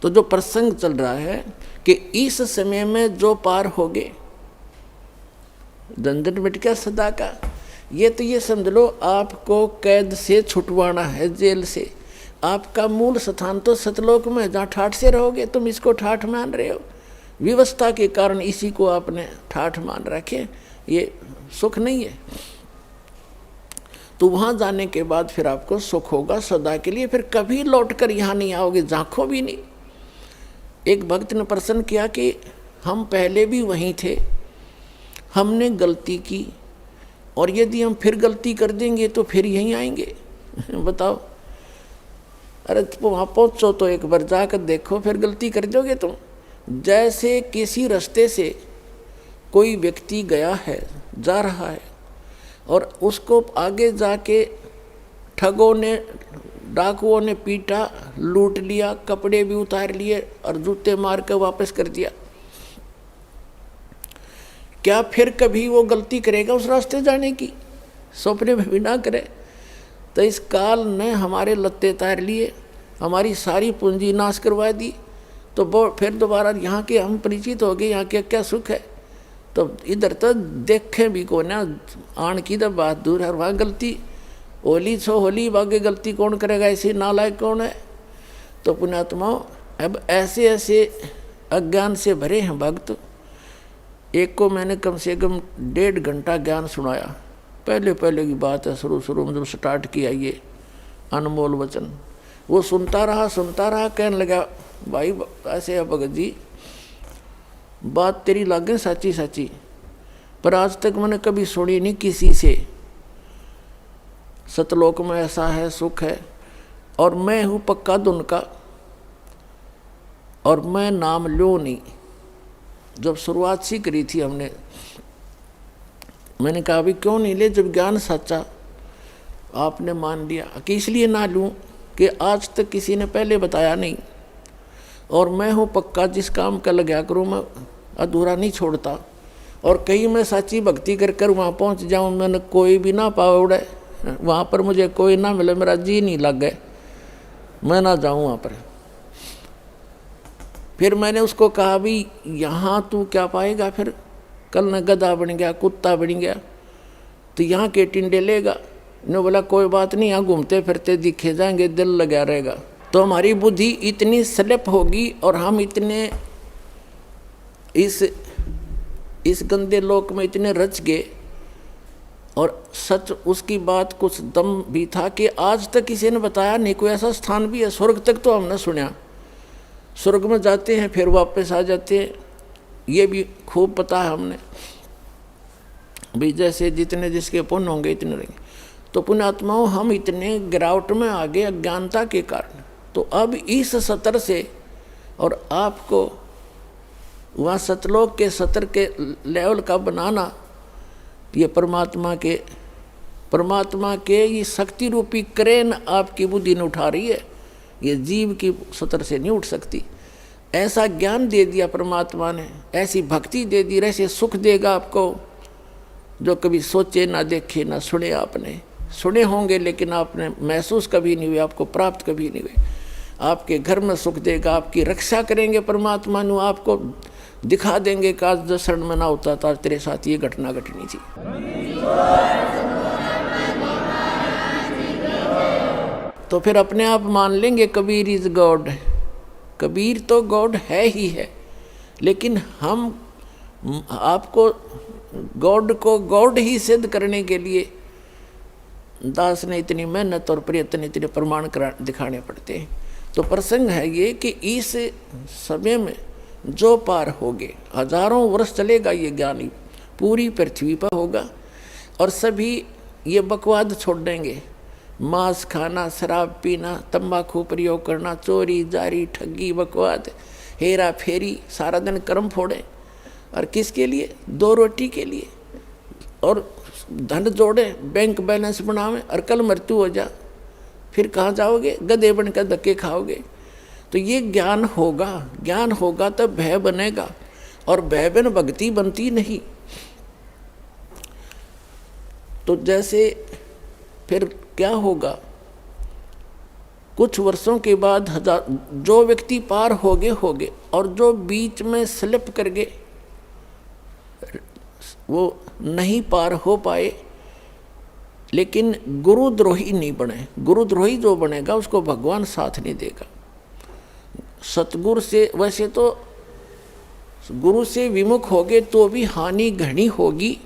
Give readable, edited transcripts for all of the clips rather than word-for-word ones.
तो जो प्रसंग चल रहा है कि इस समय में जो पार हो गए, झंझट मिट गया सदा का। ये तो ये समझ लो आपको कैद से छुटवाना है, जेल से। आपका मूल स्थान तो सतलोक में, जहाँ ठाठ से रहोगे। तुम इसको ठाठ मान रहे हो, व्यवस्था के कारण इसी को आपने ठाठ मान रखे। ये सुख नहीं है। तो वहाँ जाने के बाद फिर आपको सुख होगा सदा के लिए। फिर कभी लौट कर यहाँ नहीं आओगे, झांको भी नहीं। एक भक्त ने प्रश्न किया कि हम पहले भी वहीं थे, हमने गलती की, और यदि हम फिर गलती कर देंगे तो फिर यहीं आएंगे। बताओ। अरे वहाँ पहुँचो तो एक बार जाकर देखो, फिर गलती कर दोगे तुम। जैसे किसी रास्ते से कोई व्यक्ति गया है, जा रहा है, और उसको आगे जाके ठगों ने, डाकुओं ने पीटा, लूट लिया, कपड़े भी उतार लिए और जूते मार कर वापस कर दिया। क्या फिर कभी वो गलती करेगा उस रास्ते जाने की? सपने में भी ना करे। तो इस काल ने हमारे लत्ते तार लिए, हमारी सारी पूंजी नाश करवा दी। तो वो फिर दोबारा यहाँ के हम परिचित हो गए, यहाँ के क्या सुख है। तो इधर तो देखें भी को ना, आण की तो बात दूर है। वहाँ गलती होली छो होली, बागे गलती कौन करेगा, ऐसे नालायक कौन है। तो पुण्यात्माओं, अब ऐसे ऐसे अज्ञान से भरे हैं भक्त। एक को मैंने कम से कम 1.5 घंटा ज्ञान सुनाया। पहले पहले की बात है, शुरू में जब स्टार्ट किया ये अनमोल वचन। वो सुनता रहा, कहने लगा भाई ऐसे है भगत जी, बात तेरी लागे सच्ची सच्ची, पर आज तक मैंने कभी सुनी नहीं किसी से। सतलोक में ऐसा है, सुख है, और मैं हूँ पक्का धुन का, और मैं नाम लो नहीं। जब शुरुआत सी करी थी हमने, मैंने कहा अभी क्यों नहीं ले, जब ज्ञान सच्चा आपने मान लिया। कि इसलिए ना लूँ कि आज तक किसी ने पहले बताया नहीं, और मैं हूँ पक्का, जिस काम का लगा करूँ मैं अधूरा नहीं छोड़ता। और कहीं मैं सच्ची भक्ति कर कर वहाँ पहुँच जाऊँ, मैंने कोई भी ना पावे उड़े, वहाँ पर मुझे कोई ना मिले, मेरा जी नहीं लग गए, मैं ना जाऊँ वहाँ पर। फिर मैंने उसको कहा भी यहाँ तू क्या पाएगा, फिर कल न गधा बन गया, कुत्ता बन गया, तो यहाँ के टिंडे लेगा। ने बोला कोई बात नहीं, यहाँ घूमते फिरते दिखे जाएंगे, दिल लगा रहेगा। तो हमारी बुद्धि इतनी स्लिप होगी और हम इतने इस गंदे लोक में इतने रच गए। और सच उसकी बात कुछ दम भी था कि आज तक किसी ने बताया नहीं। कोई ऐसा स्थान भी है, स्वर्ग तक तो हमने सुना, स्वर्ग में जाते हैं फिर वापस आ जाते हैं, ये भी खूब पता है हमने भी। जैसे जितने जिसके पुण्य होंगे इतने रहेंगे। तो पुण्यात्माओं, हम इतने गिरावट में आ गए अज्ञानता के कारण। तो अब इस सतर से और आपको वहाँ सतलोक के सतर के लेवल का बनाना, ये परमात्मा के ये शक्ति रूपी क्रेन आपकी बुद्धि ने उठा रही है। ये जीव की सतर से नहीं उठ सकती। ऐसा ज्ञान दे दिया परमात्मा ने, ऐसी भक्ति दे दी, ऐसे सुख देगा आपको जो कभी सोचे ना देखे ना सुने। आपने सुने होंगे लेकिन आपने महसूस कभी नहीं हुए, आपको प्राप्त कभी नहीं हुए। आपके घर में सुख देगा, आपकी रक्षा करेंगे परमात्मा नु, आपको दिखा देंगे कि आज 10 शरण में ना होता था, तेरे साथ ये घटना घटनी थी। तो फिर अपने आप मान लेंगे कबीर इज गॉड। कबीर तो गॉड है ही है, लेकिन हम आपको गॉड को गॉड ही सिद्ध करने के लिए दास ने इतनी मेहनत और प्रयत्न, इतने प्रमाण दिखाने पड़ते हैं। तो प्रसंग है ये कि इस समय में जो पार होगे, हजारों वर्ष चलेगा ये ज्ञानी, पूरी पृथ्वी पर होगा, और सभी ये बकवाद छोड़ देंगे। मांस खाना, शराब पीना, तंबाकू प्रयोग करना, चोरी जारी, ठगी, बकवाद, हेरा फेरी, सारा दिन कर्म फोड़े। और किसके लिए? 2 रोटी के लिए। और धन जोड़े, बैंक बैलेंस बनावे, और कल मृत्यु हो जा, फिर कहाँ जाओगे? गधे बनकर धक्के खाओगे। तो ये ज्ञान होगा तब भय बनेगा, और भय बिन भक्ति बनती नहीं। तो जैसे फिर क्या होगा कुछ वर्षों के बाद जो व्यक्ति पार हो गए और जो बीच में स्लिप कर गए वो नहीं पार हो पाए, लेकिन गुरुद्रोही नहीं बने। गुरुद्रोही जो बनेगा उसको भगवान साथ नहीं देगा। सतगुरु से, वैसे तो गुरु से विमुख हो गए तो भी हानि घनी होगी,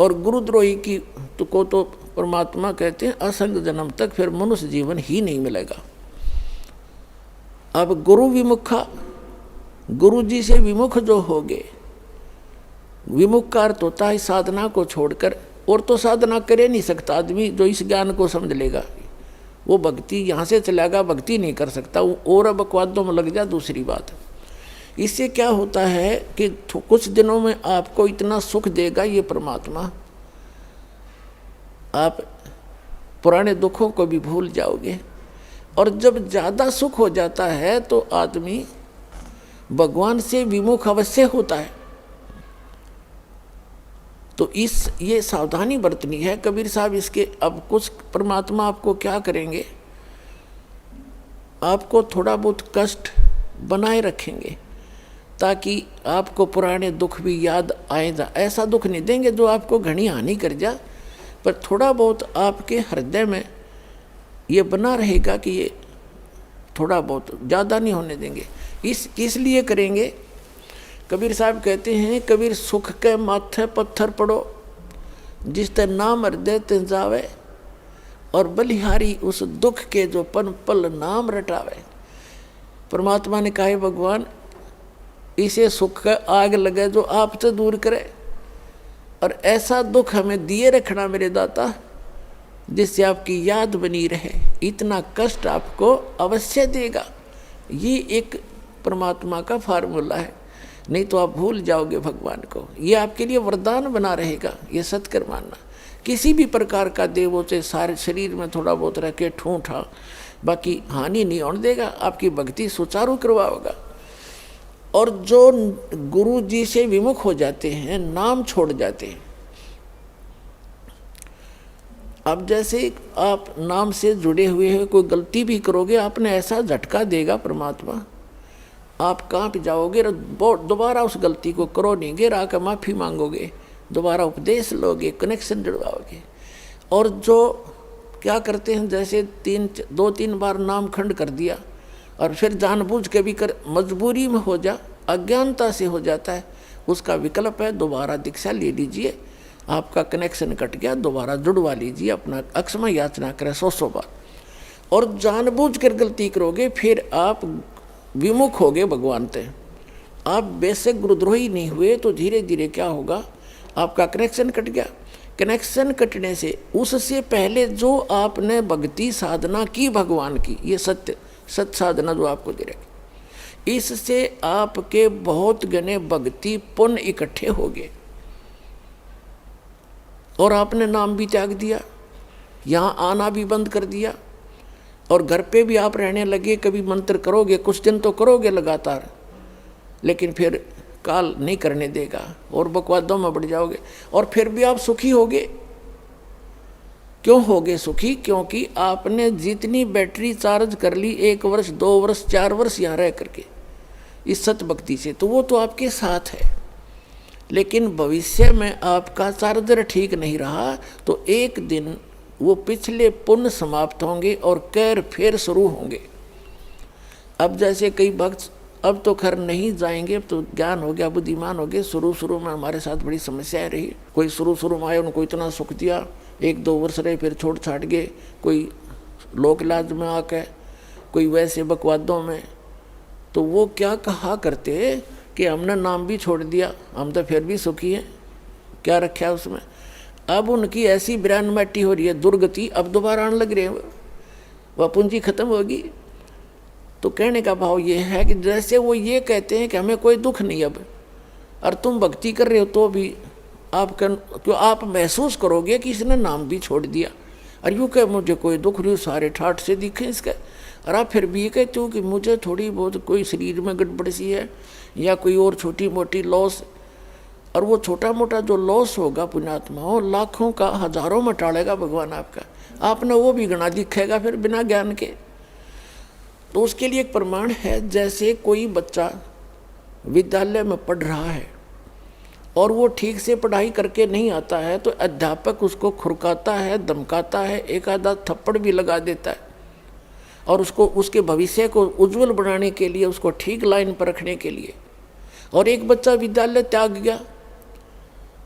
और गुरुद्रोही की तो परमात्मा कहते हैं असंग जन्म तक फिर मनुष्य जीवन ही नहीं मिलेगा। अब गुरु विमुखा, गुरु जी से विमुख जो हो गए, विमुख का अर्थ होता है साधना को छोड़कर, और तो साधना करे नहीं सकता आदमी जो इस ज्ञान को समझ लेगा, वो भक्ति यहाँ से चलेगा, भक्ति नहीं कर सकता, और अब बकवादों में लग जा दूसरी बात। इससे क्या होता है कि कुछ दिनों में आपको इतना सुख देगा ये परमात्मा, आप पुराने दुखों को भी भूल जाओगे। और जब ज़्यादा सुख हो जाता है तो आदमी भगवान से विमुख अवश्य होता है। तो ये सावधानी बरतनी है कबीर साहब इसके। अब कुछ परमात्मा आपको क्या करेंगे, आपको थोड़ा बहुत कष्ट बनाए रखेंगे ताकि आपको पुराने दुख भी याद आए जा। ऐसा दुख नहीं देंगे जो आपको घनी हानि कर जा, पर थोड़ा बहुत आपके हृदय में ये बना रहेगा कि ये थोड़ा बहुत, ज़्यादा नहीं होने देंगे। इसलिए करेंगे। कबीर साहब कहते हैं, कबीर सुख के माथे पत्थर पड़ो, जिस ते नाम हृदय ते जावे, और बलिहारी उस दुख के जो पन पल नाम रटावे। परमात्मा ने कहा भगवान इसे सुख का आग लगे जो आपसे दूर करे, और ऐसा दुख हमें दिए रखना मेरे दाता जिससे आपकी याद बनी रहे। इतना कष्ट आपको अवश्य देगा। ये एक परमात्मा का फार्मूला है, नहीं तो आप भूल जाओगे भगवान को। ये आपके लिए वरदान बना रहेगा, ये सत्कर मानना। किसी भी प्रकार का देवों से सारे शरीर में थोड़ा बहुत रह के ठूठा, बाकी हानि नहीं होने देगा, आपकी भक्ति सुचारू करवाओगा। और जो गुरु जी से विमुख हो जाते हैं, नाम छोड़ जाते हैं, अब जैसे आप नाम से जुड़े हुए हैं, कोई गलती भी करोगे आपने ऐसा झटका देगा परमात्मा, आप कांप जाओगे, दोबारा उस गलती को करो नहीं, गिर आकर माफ़ी मांगोगे, दोबारा उपदेश लोगे, कनेक्शन जुड़वाओगे। और जो क्या करते हैं, जैसे 2-3 बार नाम खंड कर दिया और फिर जानबूझ के भी कर, मजबूरी में हो जा, अज्ञानता से हो जाता है, उसका विकल्प है दोबारा दीक्षा ले लीजिए, आपका कनेक्शन कट गया, दोबारा जुड़वा लीजिए, अपना अक्षमा याचना करें 100 बार। और जानबूझ कर गलती करोगे फिर आप विमुख होगे भगवान से। आप बेशक गुरुद्रोही नहीं हुए तो धीरे धीरे क्या होगा, आपका कनेक्शन कट गया। कनेक्शन कटने से उससे पहले जो आपने भक्ति साधना की भगवान की, ये सत्य साधना जो आपको दे रखी, इससे आपके बहुत गने भक्ति पुण्य इकट्ठे हो गए, और आपने नाम भी त्याग दिया, यहाँ आना भी बंद कर दिया, और घर पे भी आप रहने लगे। कभी मंत्र करोगे, कुछ दिन तो करोगे लगातार, लेकिन फिर काल नहीं करने देगा और बकवादों में बढ़ जाओगे, और फिर भी आप सुखी होगे। क्यों होगे सुखी? क्योंकि आपने जितनी बैटरी चार्ज कर ली 1 वर्ष 2 वर्ष 4 वर्ष यहाँ रह करके इस सत भक्ति से, तो वो तो आपके साथ है। लेकिन भविष्य में आपका चार्जर ठीक नहीं रहा तो एक दिन वो पिछले पुण्य समाप्त होंगे और कैर फिर शुरू होंगे। अब जैसे कई भक्त अब तो खैर नहीं जाएंगे, अब तो ज्ञान हो गया, बुद्धिमान हो गए। शुरू में हमारे साथ बड़ी समस्याएं रही। कोई शुरू में आए, उनको इतना सुख दिया, 1-2 वर्ष रहे, फिर छोड़ छाट गए। कोई लोक लाज में आके, कोई वैसे बकवादों में। तो वो क्या कहा करते कि हमने नाम भी छोड़ दिया, हम तो फिर भी सुखी हैं, क्या रखा है उसमें। अब उनकी ऐसी बिरान मट्टी हो रही है, दुर्गति, अब दोबारा आने लग रहे हैं, वह पूंजी खत्म होगी। तो कहने का भाव ये है कि जैसे वो ये कहते हैं कि हमें कोई दुख नहीं अब, और तुम भक्ति कर रहे हो तो भी क्यों आप महसूस करोगे कि इसने नाम भी छोड़ दिया, और यूँ कह मुझे कोई दुख नहीं, सारे ठाठ से दिखे इसका। और आप फिर भी ये कहते हो कि मुझे थोड़ी बहुत कोई शरीर में गड़बड़ सी है या कोई और छोटी मोटी लॉस, और वो छोटा मोटा जो लॉस होगा पुण्यात्माओं, लाखों का हजारों में टालेगा भगवान आपका। आपने वो भी गणा दिखेगा फिर बिना ज्ञान के। तो उसके लिए एक प्रमाण है, जैसे कोई बच्चा विद्यालय में पढ़ रहा है और वो ठीक से पढ़ाई करके नहीं आता है, तो अध्यापक उसको खुरकाता है, धमकाता है, एक आधा थप्पड़ भी लगा देता है, और उसको उसके भविष्य को उज्जवल बनाने के लिए, उसको ठीक लाइन पर रखने के लिए। और एक बच्चा विद्यालय त्याग गया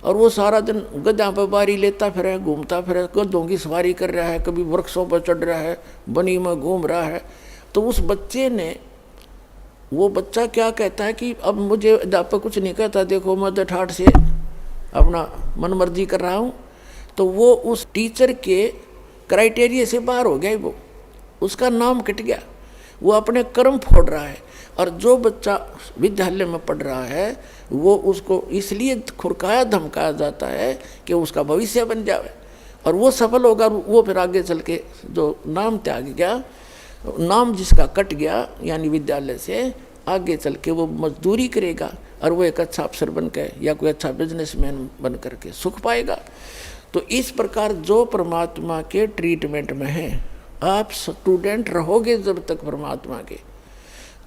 और वो सारा दिन गधा पर बारी लेता फिर, घूमता फिर, गधों की सवारी कर रहा है, कभी वृक्षों पर चढ़ रहा है, बनी में घूम रहा है, तो उस बच्चे ने, वो बच्चा क्या कहता है कि अब मुझे अध्यापक कुछ नहीं कहता, देखो मैं तो ठाठ से अपना मन मर्जी कर रहा हूँ। तो वो उस टीचर के क्राइटेरिया से बाहर हो गया, वो उसका नाम कट गया, वो अपने कर्म फोड़ रहा है। और जो बच्चा विद्यालय में पढ़ रहा है वो उसको इसलिए खुरकाया धमकाया जाता है कि उसका भविष्य बन जाए, और वो सफल होगा, वो फिर आगे चल के जो नाम त्याग गया, नाम जिसका कट गया यानी विद्यालय से, आगे चल के वो मजदूरी करेगा और वो एक अच्छा अफसर बन के या कोई अच्छा बिजनेसमैन बन करके सुख पाएगा। तो इस प्रकार जो परमात्मा के ट्रीटमेंट में है, आप स्टूडेंट रहोगे जब तक परमात्मा के,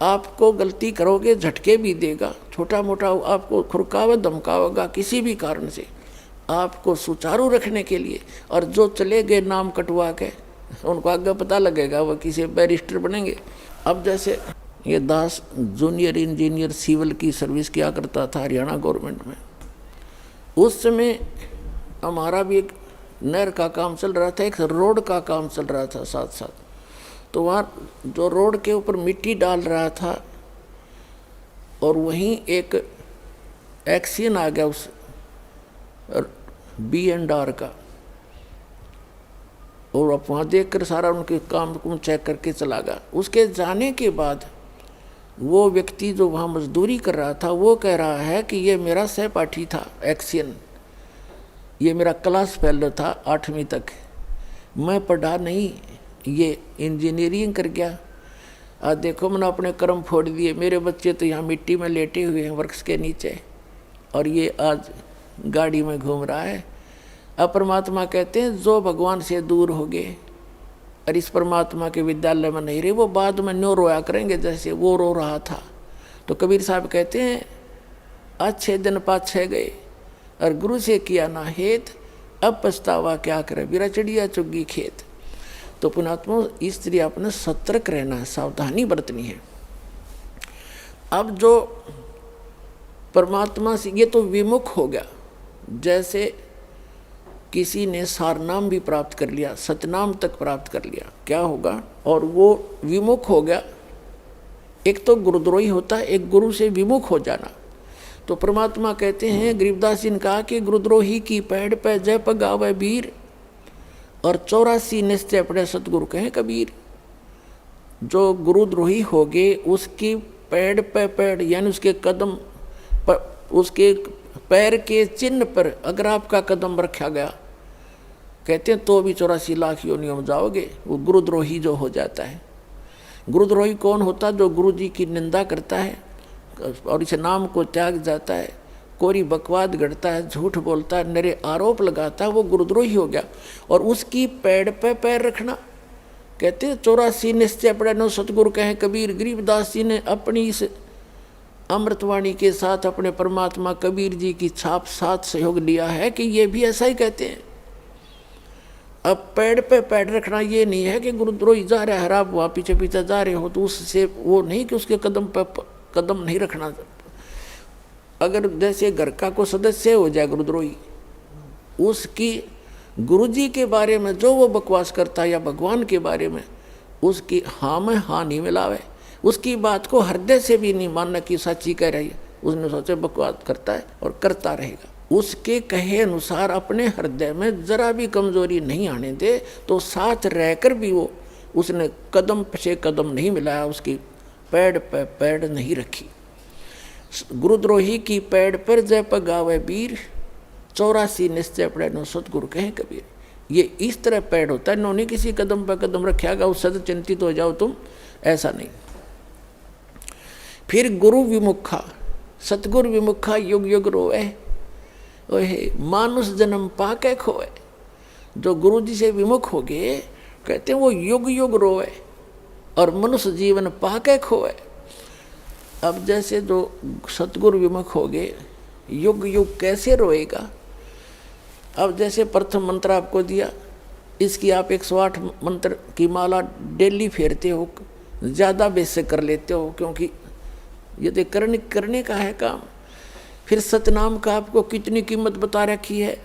आपको गलती करोगे झटके भी देगा, छोटा मोटा आपको खुरकावे धमकावेगा किसी भी कारण से, आपको सुचारू रखने के लिए। और जो चले गए नाम कटवा के, उनको आगे पता लगेगा वो किसी बैरिस्टर बनेंगे। अब जैसे ये दास जूनियर इंजीनियर सिविल की सर्विस किया करता था हरियाणा गवर्नमेंट में, उस समय हमारा भी एक नहर का काम चल रहा था, एक रोड का काम चल रहा था साथ साथ। तो वहाँ जो रोड के ऊपर मिट्टी डाल रहा था और वहीं एक एक्सीडेंट आ गया उस B&R का, और अब वहाँ देख कर सारा उनके काम को चेक करके चला गया। उसके जाने के बाद वो व्यक्ति जो वहाँ मजदूरी कर रहा था वो कह रहा है कि ये मेरा सहपाठी था एक्सीडेंट, ये मेरा क्लास फेलो था 8वीं तक, मैं पढ़ा नहीं, ये इंजीनियरिंग कर गया। आज देखो मैंने अपने कर्म फोड़ दिए, मेरे बच्चे तो यहाँ मिट्टी में लेटे हुए हैं वृक्ष के नीचे, और ये आज गाड़ी में घूम रहा है। अब परमात्मा कहते हैं जो भगवान से दूर हो गए और इस परमात्मा के विद्यालय में नहीं रहे, वो बाद में न्यो रोया करेंगे जैसे वो रो रहा था। तो कबीर साहब कहते हैं अच्छे दिन पाछे गए और गुरु से किया ना हेत, अब पछतावा क्या करे, बिरा चिड़िया चुग्गी खेत। तो पुणात्मा इस तरह अपने सतर्क रहना है, सावधानी बरतनी है। अब जो परमात्मा से ये तो विमुख हो गया, जैसे किसी ने सारनाम भी प्राप्त कर लिया, सतनाम तक प्राप्त कर लिया, क्या होगा, और वो विमुख हो गया। एक तो गुरुद्रोही होता है, एक गुरु से विमुख हो जाना। तो परमात्मा कहते हैं, गरीबदास जी ने कहा कि गुरुद्रोही की पैड़ पे जय पगावे वीर, और 84 निश्चय पड़े सतगुरु कहें कबीर। जो गुरुद्रोही हो गए उसकी पैड़ पे पैड़ यानी उसके कदम पर, उसके पैर के चिन्ह पर अगर आपका कदम रखा गया, कहते हैं तो भी 84 लाख योनियों में जाओगे। वो गुरुद्रोही जो हो जाता है। गुरुद्रोही कौन होता? जो गुरु जी की निंदा करता है और इस नाम को त्याग जाता है, कोरी बकवाद गढ़ता है, झूठ बोलता है, नरे आरोप लगाता है, वो गुरुद्रोही हो गया। और उसकी पैड़ पे पैर रखना, कहते हैं 84 निश्चय पड़े नो सतगुरु कहें कबीर। गरीबदास जी ने अपनी इस अमृतवाणी के साथ अपने परमात्मा कबीर जी की छाप साथ सहयोग लिया है कि ये भी ऐसा ही कहते हैं। अब पैड़ पे पैड़ रखना ये नहीं है कि गुरुद्रोही जा रहा है, आप वहाँ पीछे पीछे जा रहे हो तो उससे वो नहीं कि उसके कदम पे कदम नहीं रखना। अगर जैसे घर का कोई सदस्य हो जाए गुरुद्रोही, उसकी गुरु जी के बारे में जो वो बकवास करता है या भगवान के बारे में, उसकी हाँ में हाँ नहीं मिलावे, उसकी बात को हृदय से भी नहीं मानना कि सच्ची कह रही है, उसने सोचे बकवास करता है और करता रहेगा। उसके कहे अनुसार अपने हृदय में जरा भी कमजोरी नहीं आने दे, तो साथ रहकर भी वो उसने कदम पे कदम नहीं मिलाया, उसकी पैड़ पे पैड़ नहीं रखी। गुरुद्रोही की पैड़ पर जय पगावे वीर, 84 निश्चय पड़े नो सतगुरु कहें कबीर। ये इस तरह पैड़ होता है, इन्होंने किसी कदम पर कदम रखेगा उससे तो चिंतित हो जाओ तुम, ऐसा नहीं। फिर गुरु विमुखा, सतगुरु विमुखा युग युग रोए, ओहे मानुष जन्म पाके खोए। जो गुरु जी से विमुख हो गए, कहते हैं वो युग युग रोए। और मनुष्य जीवन पाके खोए। अब जैसे जो सतगुरु विमुख हो गए, युग युग कैसे रोएगा। अब जैसे प्रथम मंत्र आपको दिया, इसकी आप 108 मंत्र की माला डेली फेरते हो, ज़्यादा बेस कर लेते हो, क्योंकि ये तो करने का है काम। फिर सतनाम का आपको कितनी कीमत बता रखी है।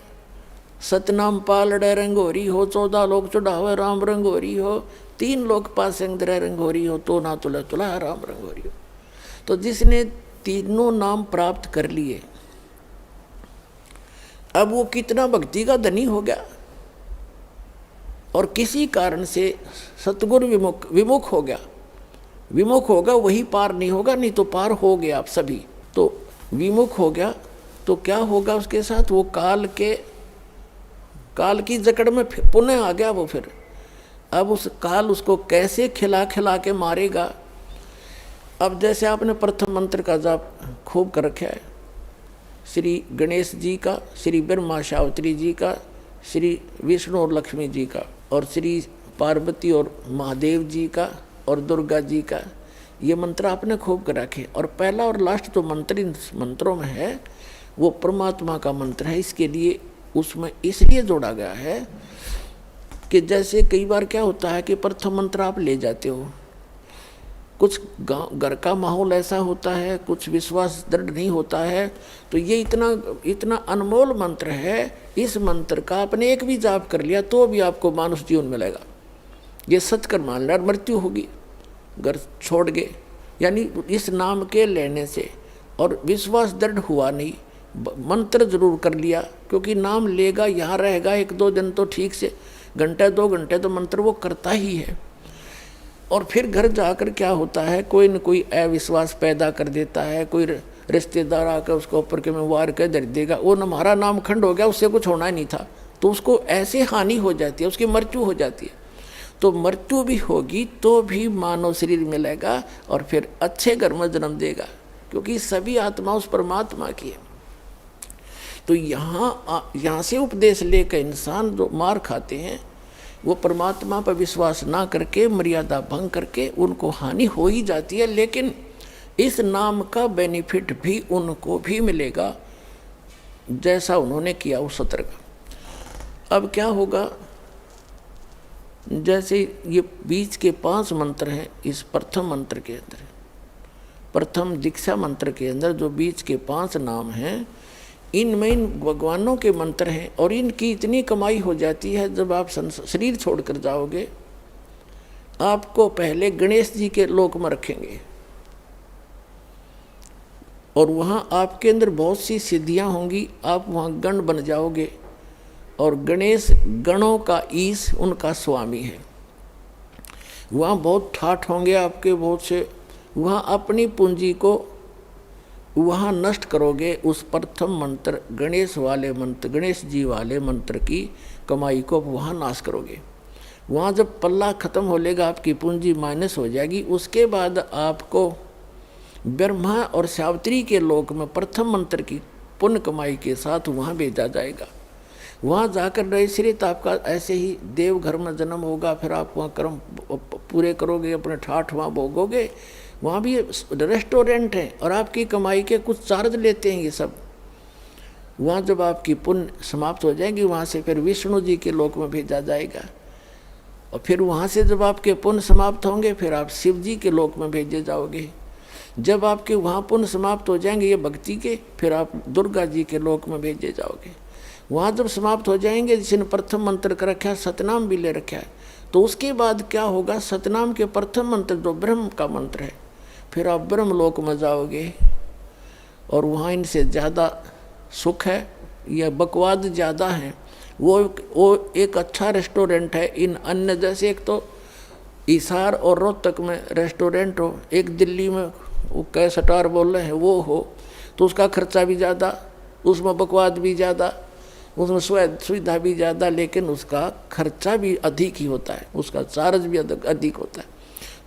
सतनाम पालड़े रंगोरी हो, 14 लोग चढ़ावे राम रंगोरी हो, 3 लोग पास अंदर रंगोरी हो, तो ना तुला तुला राम रंगोरी हो। तो जिसने तीनों नाम प्राप्त कर लिए, अब वो कितना भक्ति का धनी हो गया। और किसी कारण से सतगुरु विमुख हो गया, विमुख होगा वही पार नहीं होगा, नहीं तो पार हो गया आप सभी। तो विमुख हो गया तो क्या होगा उसके साथ, वो काल की जकड़ में पुनः आ गया वो। फिर अब उस काल उसको कैसे खिला खिला के मारेगा। अब जैसे आपने प्रथम मंत्र का जाप खूब कर रखा है, श्री गणेश जी का, श्री ब्रह्मा सावित्री जी का, श्री विष्णु और लक्ष्मी जी का, और श्री पार्वती और महादेव जी का, और दुर्गा जी का, ये मंत्र आपने खूब कर रखे। और पहला और लास्ट जो मंत्र इन मंत्रों में है वो परमात्मा का मंत्र है। इसके लिए उसमें इसलिए जोड़ा गया है कि जैसे कई बार क्या होता है कि प्रथम मंत्र आप ले जाते हो, कुछ घर का माहौल ऐसा होता है, कुछ विश्वास दृढ़ नहीं होता है, तो ये इतना अनमोल मंत्र है, इस मंत्र का आपने एक भी जाप कर लिया तो भी आपको मानुष जीवन मिलेगा। ये सच कर मान लिया, मृत्यु होगी घर छोड़ गए, यानी इस नाम के लेने से, और विश्वास दृढ़ हुआ नहीं, मंत्र जरूर कर लिया, क्योंकि नाम लेगा यहाँ रहेगा 1-2 दिन तो ठीक से, घंटे 2 घंटे तो मंत्र वो करता ही है। और फिर घर जाकर क्या होता है, कोई न कोई अविश्वास पैदा कर देता है, कोई रिश्तेदार आकर उसको ऊपर के में वार कर दे देगा, वो हमारा नाम खंड हो गया, उससे कुछ होना ही नहीं था, तो उसको ऐसे हानि हो जाती है, उसकी मृत्यु हो जाती है। तो मृत्यु भी होगी तो भी मानव शरीर मिलेगा और फिर अच्छे घर में जन्म देगा, क्योंकि सभी आत्मा उस परमात्मा की है। तो यहाँ से उपदेश लेकर इंसान जो मार खाते हैं वो परमात्मा पर विश्वास ना करके, मर्यादा भंग करके, उनको हानि हो ही जाती है। लेकिन इस नाम का बेनिफिट भी उनको भी मिलेगा जैसा उन्होंने किया उस सत्र का। अब क्या होगा, जैसे ये बीच के 5 मंत्र हैं, इस प्रथम मंत्र के अंदर, प्रथम दीक्षा मंत्र के अंदर जो बीच के 5 नाम हैं, इनमें इन भगवानों के मंत्र हैं, और इनकी इतनी कमाई हो जाती है। जब आप शरीर छोड़कर जाओगे, आपको पहले गणेश जी के लोक में रखेंगे, और वहाँ आपके अंदर बहुत सी सिद्धियाँ होंगी, आप वहाँ गण बन जाओगे, और गणेश गणों का ईश उनका स्वामी है। वहाँ बहुत ठाठ होंगे आपके बहुत से, वहाँ अपनी पूंजी को वहाँ नष्ट करोगे। उस प्रथम मंत्र गणेश वाले मंत्र, गणेश जी वाले मंत्र की कमाई को वहाँ नाश करोगे। वहाँ जब पल्ला खत्म हो लेगा, आपकी पूंजी माइनस हो जाएगी, उसके बाद आपको ब्रह्मा और सावित्री के लोक में प्रथम मंत्र की पुण्य कमाई के साथ वहाँ भेजा जाएगा। वहाँ जाकर नैश्रित आपका ऐसे ही देवघर में जन्म होगा, फिर आप वहाँ कर्म पूरे करोगे, अपने ठाठ वहाँ भोगोगे। वहाँ भी रेस्टोरेंट है और आपकी कमाई के कुछ चार्ज लेते हैं ये सब। वहाँ जब आपकी पुण्य समाप्त हो जाएगी, वहाँ से फिर विष्णु जी के लोक में भेजा जाएगा, और फिर वहाँ से जब आपके पुण्य समाप्त होंगे, फिर आप शिव जी के लोक में भेजे जाओगे। जब आपके वहाँ पुण्य समाप्त हो जाएंगे ये भक्ति के, फिर आप दुर्गा जी के लोक में भेजे जाओगे। वहाँ जब समाप्त हो जाएंगे, जिसने प्रथम मंत्र का रखा है, सतनाम भी ले रखा है, तो उसके बाद क्या होगा, सतनाम के प्रथम मंत्र जो ब्रह्म का मंत्र है, फिर आप ब्रह्म लोक में जाओगे, और वहाँ इनसे ज़्यादा सुख है या बकवाद ज़्यादा है। वो एक अच्छा रेस्टोरेंट है। इन अन्य जैसे एक तो हिसार और रोहतक में रेस्टोरेंट हो, एक दिल्ली में वो कैसटार बोल रहे हैं वो हो, तो उसका खर्चा भी ज़्यादा, उसमें बकवाद भी ज़्यादा, उसमें सुविधा भी ज़्यादा, लेकिन उसका खर्चा भी अधिक ही होता है, उसका चार्ज भी अधिक होता है।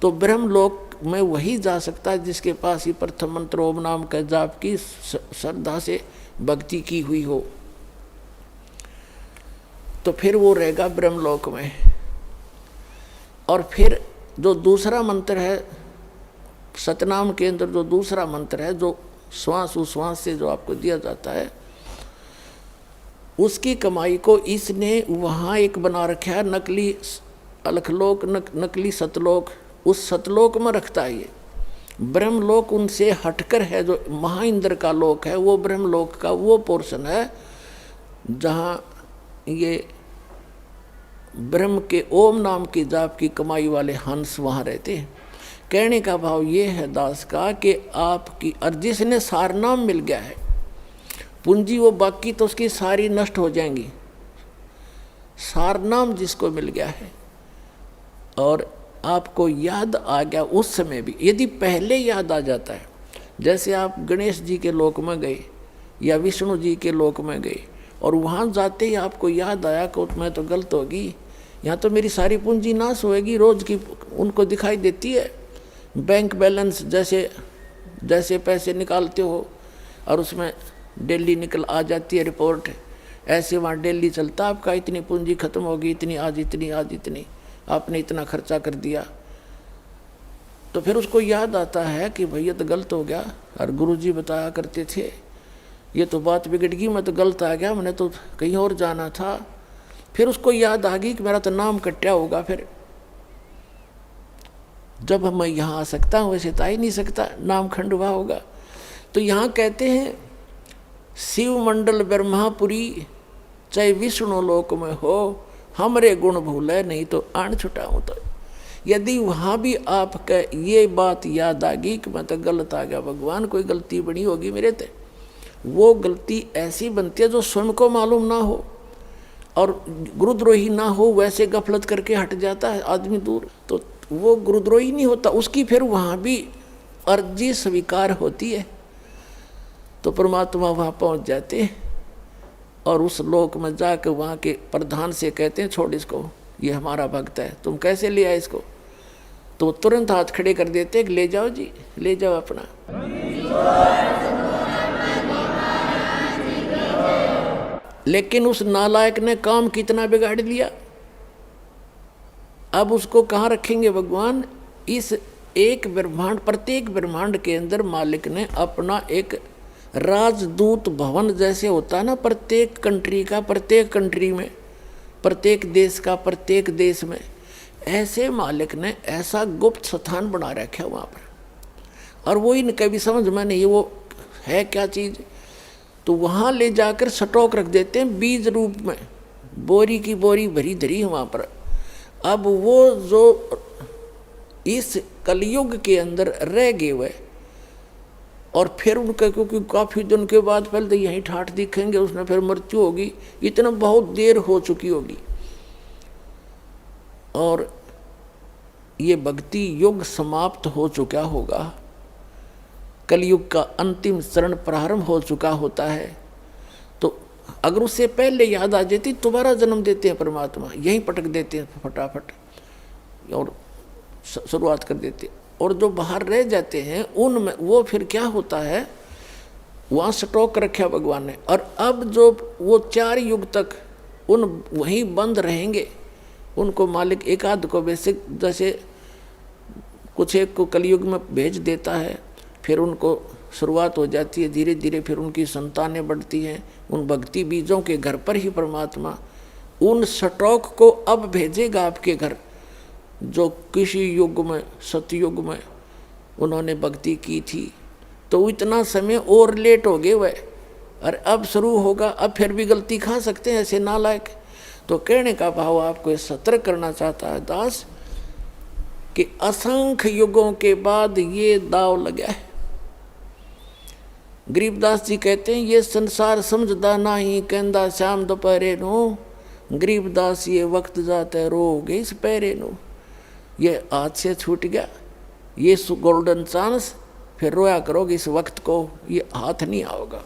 तो ब्रह्मलोक में वही जा सकता है जिसके पास ये प्रथम मंत्र ओम नाम का जाप की श्रद्धा से भक्ति की हुई हो, तो फिर वो रहेगा ब्रह्मलोक में। और फिर जो दूसरा मंत्र है सतनाम के अंदर, जो दूसरा मंत्र है जो श्वास उश्वास से जो आपको दिया जाता है, उसकी कमाई को इसने वहाँ एक बना रखा है नकली अलखलोक, नकली सतलोक। उस सतलोक में रखता है ये। ब्रह्मलोक उनसे हटकर है, जो महाइंद्र का लोक है, वो ब्रह्मलोक का वो पोर्शन है जहाँ ये ब्रह्म के ओम नाम की जाप की कमाई वाले हंस वहाँ रहते हैं। कहने का भाव ये है दास का कि आपकी और जिसने सारनाम मिल गया है पूंजी, वो बाकी तो उसकी सारी नष्ट हो जाएंगी। सारनाम जिसको मिल गया है और आपको याद आ गया उस समय भी, यदि पहले याद आ जाता है, जैसे आप गणेश जी के लोक में गए या विष्णु जी के लोक में गए और वहाँ जाते ही आपको याद आया कि मैं तो गलत होगी, यहाँ तो मेरी सारी पूंजी नाश होएगी, रोज की उनको दिखाई देती है। बैंक बैलेंस जैसे जैसे पैसे निकालते हो और उसमें डेली निकल आ जाती है रिपोर्ट, ऐसे वहाँ डेली चलता आपका इतनी पूंजी खत्म होगी, इतनी आज इतनी, आज इतनी, आपने इतना खर्चा कर दिया। तो फिर उसको याद आता है कि भैया तो गलत हो गया, और गुरुजी बताया करते थे ये तो बात बिगड़ गई, मैं तो गलत आ गया, मैंने तो कहीं और जाना था। फिर उसको याद आ गई कि मेरा तो नाम कट्या होगा, फिर जब मैं यहाँ आ सकता हूँ वैसे तो आ ही नहीं सकता, नाम खंडवा होगा। तो यहाँ कहते हैं शिव मंडल ब्रह्मापुरी चाहे विष्णु लोक में हो, हमरे गुण भूले नहीं तो आन छुटाऊँ। तो यदि वहाँ भी आपका ये बात याद आ गई कि मैं तो गलत आ गया, भगवान कोई गलती बनी होगी मेरे ते, वो गलती ऐसी बनती है जो स्वयं को मालूम ना हो और गुरुद्रोही ना हो, वैसे गफलत करके हट जाता है आदमी दूर, तो वो गुरुद्रोही नहीं होता, उसकी फिर वहाँ भी अर्जी स्वीकार होती है। तो परमात्मा वहाँ पहुँच जाते हैं और उस लोक में जाकर वहाँ के प्रधान से कहते हैं छोड़ इसको, ये हमारा भक्त है, तुम कैसे ले आए इसको? तो तुरंत हाथ खड़े कर देते हैं, ले जाओ जी, ले जाओ अपना। लेकिन उस नालायक ने काम कितना बिगाड़ दिया, अब उसको कहाँ रखेंगे भगवान? इस एक ब्रह्मांड, प्रत्येक ब्रह्मांड के अंदर मालिक ने अपना एक राजदूत भवन जैसे होता है ना, प्रत्येक कंट्री का, प्रत्येक कंट्री में, प्रत्येक देश का, प्रत्येक देश में, ऐसे मालिक ने ऐसा गुप्त स्थान बना रखा है वहाँ पर। और वो इनका भी समझ में नहीं वो है क्या चीज़, तो वहाँ ले जाकर स्टॉक रख देते हैं बीज रूप में, बोरी की बोरी भरी धरी है वहाँ पर। अब वो जो इस कलयुग के अंदर रह गए हुए और फिर उनका, क्योंकि काफ़ी दिन के बाद पहले तो यहीं ठाठ दिखेंगे, उसने फिर मृत्यु होगी, इतना बहुत देर हो चुकी होगी और ये भक्ति युग समाप्त हो चुका होगा, कलयुग का अंतिम चरण प्रारंभ हो चुका होता है। तो अगर उससे पहले याद आ जाती, दोबारा जन्म देते हैं परमात्मा, यहीं पटक देते हैं फटाफट और शुरुआत कर देते हैं। और जो बाहर रह जाते हैं उनमें वो फिर क्या होता है, वहाँ स्टॉक रखा भगवान ने। और अब जो वो 4 युग तक उन वहीं बंद रहेंगे, उनको मालिक एक आध को बेसिक जैसे कुछ एक को कलयुग में भेज देता है, फिर उनको शुरुआत हो जाती है, धीरे धीरे फिर उनकी संतानें बढ़ती हैं, उन भक्ति बीजों के घर पर ही परमात्मा उन स्टॉक को अब भेजेगा आपके घर, जो किसी युग में, सतयुग में उन्होंने भक्ति की थी। तो इतना समय और लेट हो गए वह, और अब शुरू होगा, अब फिर भी गलती खा सकते हैं ऐसे नालायक। तो कहने का भाव आपको सतर्क करना चाहता है दास कि असंख्य युगों के बाद ये दाव लगा है। गरीबदास जी कहते हैं ये संसार समझदा नहीं, कहंदा शाम दोपहरे नो, गरीबदास ये वक्त जाते रोगे इस पैरे नो। ये हाथ से छूट गया ये गोल्डन चांस, फिर रोया करोगे इस वक्त को, ये हाथ नहीं आओगा।